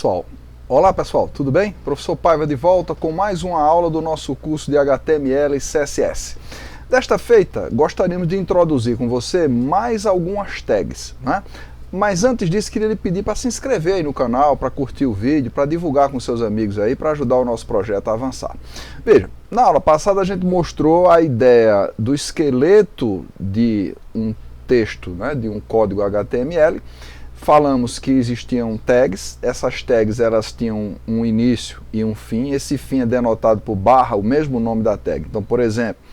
pessoal. Olá pessoal, tudo bem? Professor Paiva de volta com mais uma aula do nosso curso de HTML e CSS. Desta feita, gostaríamos de introduzir com você mais algumas tags, né? Mas antes disso, queria lhe pedir para se inscrever aí no canal, para curtir o vídeo, para divulgar com seus amigos aí, para ajudar o nosso projeto a avançar. Veja, na aula passada a gente mostrou a ideia do esqueleto de um texto, né, de um código HTML. Falamos que existiam tags, essas tags elas tinham um início e um fim, esse fim é denotado por barra, o mesmo nome da tag. Então, por exemplo,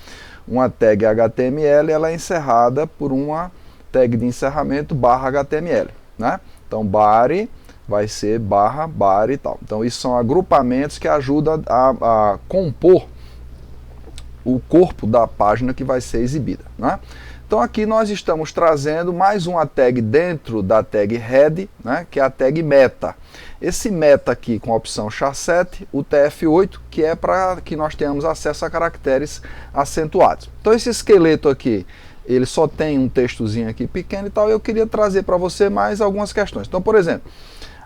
uma tag HTML ela é encerrada por uma tag de encerramento barra HTML, né? Então, body vai ser barra, body e tal. Então, isso são agrupamentos que ajudam a compor o corpo da página que vai ser exibida, né? Então aqui nós estamos trazendo mais uma tag dentro da tag head, né, que é a tag meta. Esse meta aqui com a opção char7, o TF8, que é para que nós tenhamos acesso a caracteres acentuados. Então esse esqueleto aqui, ele só tem um textozinho aqui pequeno e tal, e eu queria trazer para você mais algumas questões. Então, por exemplo,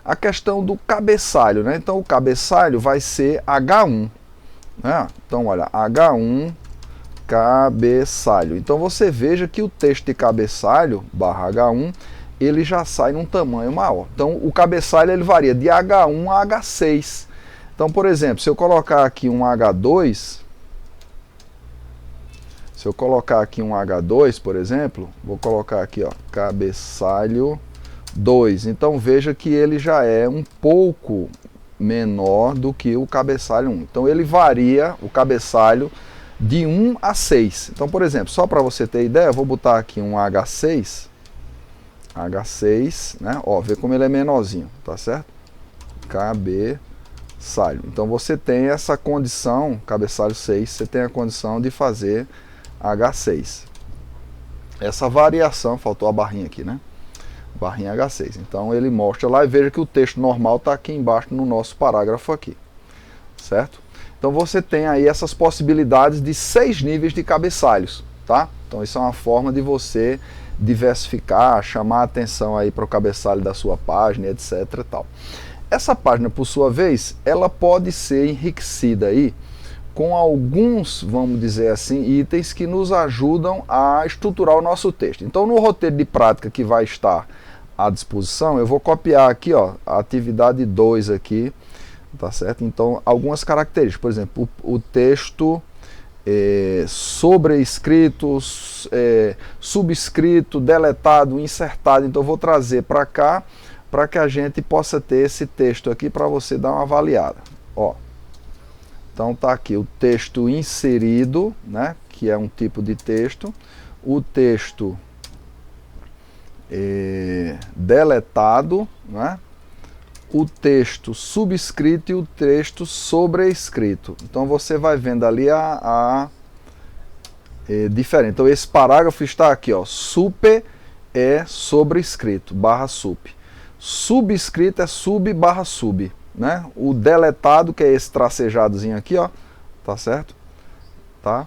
a questão do cabeçalho, né? Então o cabeçalho vai ser H1, né? Então olha, H1 cabeçalho. Então você veja que o texto de cabeçalho, barra H1, ele já sai num tamanho maior. Então o cabeçalho ele varia de H1 a H6. Então, por exemplo, se eu colocar aqui um H2, por exemplo, vou colocar aqui, ó, cabeçalho 2. Então veja que ele já é um pouco menor do que o cabeçalho 1. Então ele varia, o cabeçalho, de 1 a 6. Então, por exemplo, só para você ter ideia, eu vou botar aqui um H6, né? Ó, vê como ele é menorzinho, tá certo? Cabeçalho. Então você tem essa condição, cabeçalho 6, você tem a condição de fazer H6. Essa variação, faltou a barrinha aqui, né? Barrinha H6. Então ele mostra lá e veja que o texto normal está aqui embaixo no nosso parágrafo aqui, certo? Então você tem aí essas possibilidades de 6 níveis de cabeçalhos, tá? Então isso é uma forma de você diversificar, chamar a atenção aí para o cabeçalho da sua página, etc e tal. Essa página, por sua vez, ela pode ser enriquecida aí com alguns, vamos dizer assim, itens que nos ajudam a estruturar o nosso texto. Então no roteiro de prática que vai estar à disposição, eu vou copiar aqui, ó, a atividade 2 aqui, tá certo? Então, algumas características, por exemplo, o texto sobrescrito, subscrito, deletado, insertado. Então, eu vou trazer para cá, para que a gente possa ter esse texto aqui para você dar uma avaliada. Ó. Então, tá aqui o texto inserido, né, que é um tipo de texto, o texto deletado, né, o texto subscrito e o texto sobrescrito. Então você vai vendo ali diferente. Então esse parágrafo está aqui, ó, super é sobrescrito, barra sub. Subscrito é sub barra sub, né? O deletado, que é esse tracejadozinho aqui, ó, tá certo? Tá?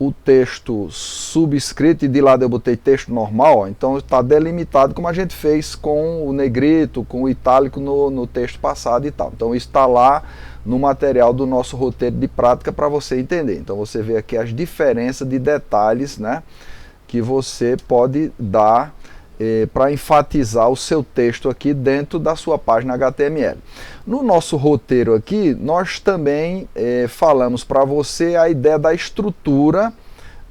O texto subscrito, e de lado eu botei texto normal, ó, então está delimitado como a gente fez com o negrito, com o itálico no texto passado e tal. Então isso está lá no material do nosso roteiro de prática para você entender. Então você vê aqui as diferenças de detalhes, né, que você pode dar para enfatizar o seu texto aqui dentro da sua página HTML. No nosso roteiro aqui, nós também falamos para você a ideia da estrutura.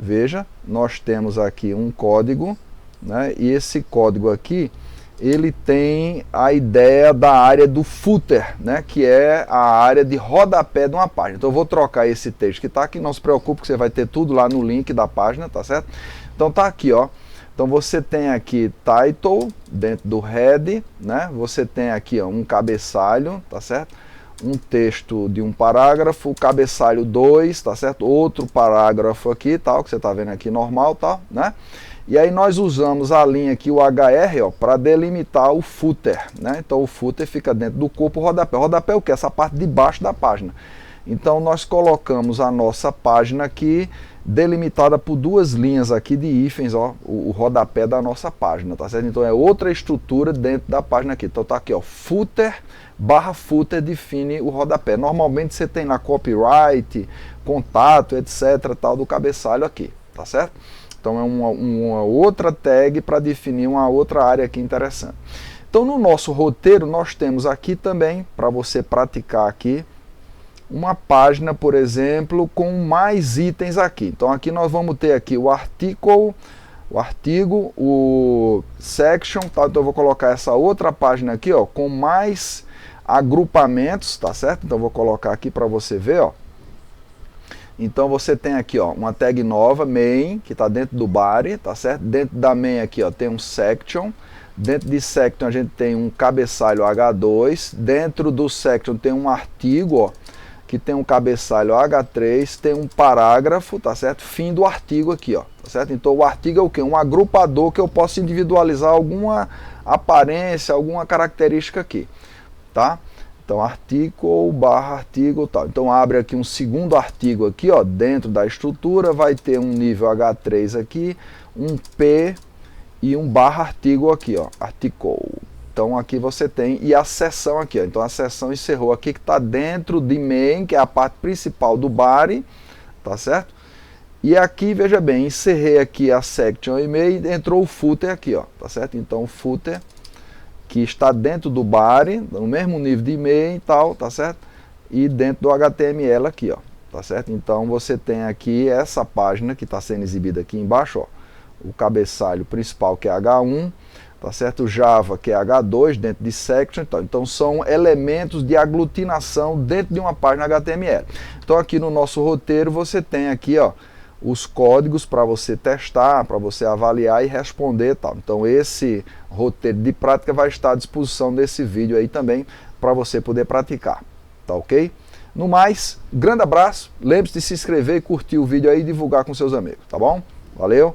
Veja, nós temos aqui um código, né, e esse código aqui, ele tem a ideia da área do footer, né, que é a área de rodapé de uma página. Então eu vou trocar esse texto que está aqui, não se preocupe que você vai ter tudo lá no link da página, tá certo? Então tá aqui, ó. Então você tem aqui title dentro do head, né? Você tem aqui, ó, um cabeçalho, tá certo? Um texto de um parágrafo, cabeçalho 2, tá certo? Outro parágrafo aqui, tal, que você tá vendo aqui normal, tal, né? E aí nós usamos a linha aqui, o HR, ó, para delimitar o footer, né? Então o footer fica dentro do corpo rodapé. Rodapé é o que? Essa parte de baixo da página. Então nós colocamos a nossa página aqui, delimitada por duas linhas aqui de hífens, ó, o rodapé da nossa página, tá certo? Então é outra estrutura dentro da página aqui. Então tá aqui, ó, footer, barra footer define o rodapé. Normalmente você tem na copyright, contato, etc, tal, do cabeçalho aqui, tá certo? Então é uma outra tag para definir uma outra área aqui interessante. Então no nosso roteiro nós temos aqui também, para você praticar aqui, uma página, por exemplo, com mais itens aqui. Então aqui nós vamos ter aqui o artigo, o section, tá? Então eu vou colocar essa outra página aqui, ó, com mais agrupamentos, tá certo? Então eu vou colocar aqui para você ver, ó. Então você tem aqui, ó, uma tag nova, main, que está dentro do body, tá certo? Dentro da main aqui, ó, tem um section. Dentro de section a gente tem um cabeçalho H2. Dentro do section tem um artigo, ó, que tem um cabeçalho H3, tem um parágrafo, tá certo? Fim do artigo aqui, ó, tá certo? Então o artigo é o quê? Um agrupador que eu posso individualizar alguma aparência, alguma característica aqui, tá? Então artigo barra artigo tal. Então abre aqui um segundo artigo aqui, ó, dentro da estrutura, vai ter um nível H3 aqui, um P e um barra artigo aqui, ó, article. Então aqui você tem, e a seção aqui, ó, então a seção encerrou aqui que está dentro de main, que é a parte principal do body, tá certo? E aqui, veja bem, encerrei aqui a section e main, entrou o footer aqui, ó, tá certo? Então o footer, que está dentro do body, no mesmo nível de main e tal, tá certo? E dentro do HTML aqui, ó, tá certo? Então você tem aqui essa página que está sendo exibida aqui embaixo, ó, o cabeçalho principal que é H1, tá certo? O Java que é H2 dentro de section, então são elementos de aglutinação dentro de uma página HTML. Então aqui no nosso roteiro você tem aqui, ó, os códigos para você testar, para você avaliar e responder, tal. Então esse roteiro de prática vai estar à disposição desse vídeo aí também para você poder praticar, tá ok? No mais, grande abraço, lembre-se de se inscrever e curtir o vídeo aí e divulgar com seus amigos, tá bom? Valeu!